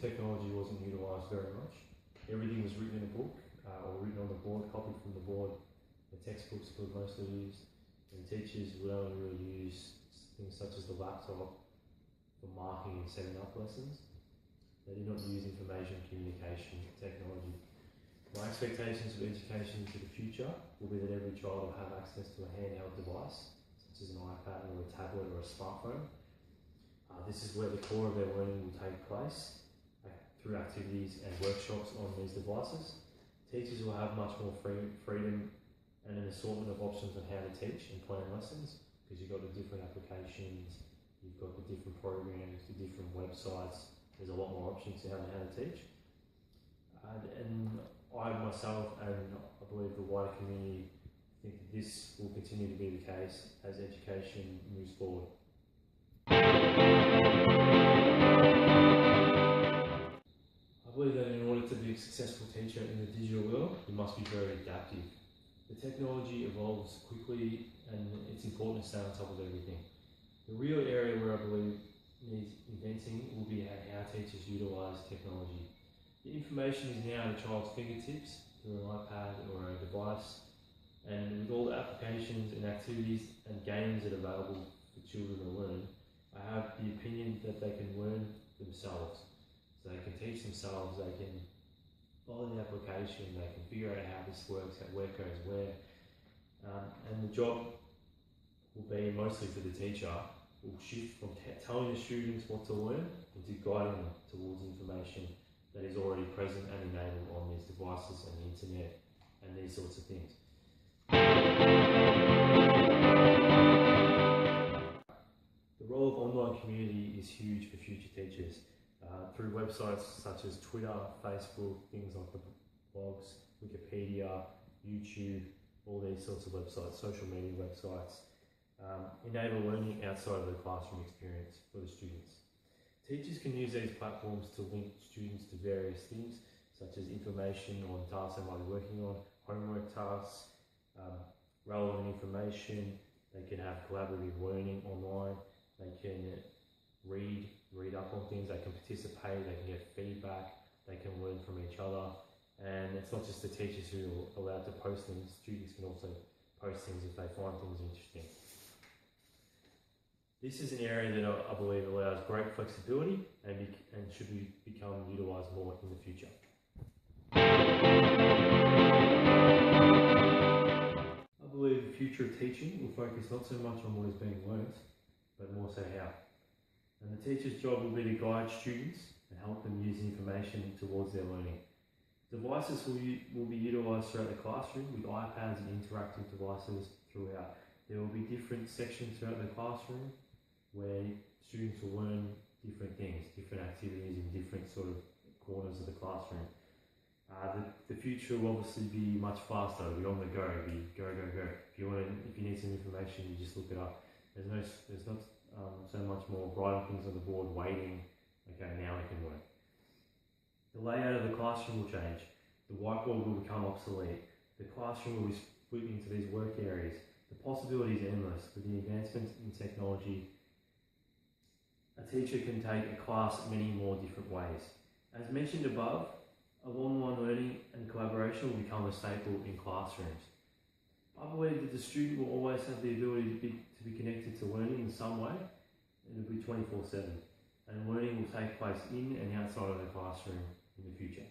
technology wasn't utilised very much. Everything was written in a book or written on the board, copied from the board. The textbooks were mostly used, and teachers would only really use things such as the laptop for marking and setting up lessons. They did not use information communication technology. My expectations for education into the future will be that every child will have access to a handheld device, such as an iPad or a tablet or a smartphone. This is where the core of their learning will take place through activities and workshops on these devices. Teachers will have much more freedom and an assortment of options on how to teach and plan lessons, because you've got the different applications, you've got the different programs, the different websites. There's a lot more options to how to teach. And I myself, and I believe the wider community, think that this will continue to be the case as education moves forward. I believe that in order to be a successful teacher in the digital world, you must be very adaptive. The technology evolves quickly and it's important to stay on top of everything. The real area where I believe needs inventing will be how teachers utilise technology. The information is now at a child's fingertips through an iPad or a device, and with all the applications and activities and games that are available for children to learn, I have the opinion that they can learn themselves. So they can teach themselves, they can follow the application, they can figure out how this works, how where goes where. And the job will be mostly for the teacher, will shift from telling the students what to learn into guiding them towards information that is already present and enabled on these devices and the internet and these sorts of things. The role of online community is huge for future teachers. Through websites such as Twitter, Facebook, things like the blogs, Wikipedia, YouTube, all these sorts of websites, social media websites, enable learning outside of the classroom experience for the students. Teachers can use these platforms to link students to various things, such as information on tasks they might be working on, homework tasks, relevant information. They can have collaborative learning online. They can read up on things, they can participate, they can get feedback, they can learn from each other. And it's not just the teachers who are allowed to post things, students can also post things if they find things interesting. This is an area that I believe allows great flexibility and should become utilised more in the future. I believe the future of teaching will focus not so much on what is being learnt, but more so how. And the teacher's job will be to guide students and help them use information towards their learning. Devices will be utilised throughout the classroom with iPads and interactive devices throughout. There will be different sections throughout the classroom where students will learn different things, different activities in different sort of corners of the classroom. The future will obviously be much faster. It'll be on the go. It'll be go. If you need some information, you just look it up. There's not so much more writing things on the board, waiting. Okay, now we can work. The layout of the classroom will change. The whiteboard will become obsolete. The classroom will be split into these work areas. The possibilities are endless. With the advancements in technology, a teacher can take a class many more different ways. As mentioned above, online learning and collaboration will become a staple in classrooms. I believe that the student will always have the ability to be connected to learning in some way. It'll be 24/7. And learning will take place in and outside of the classroom in the future.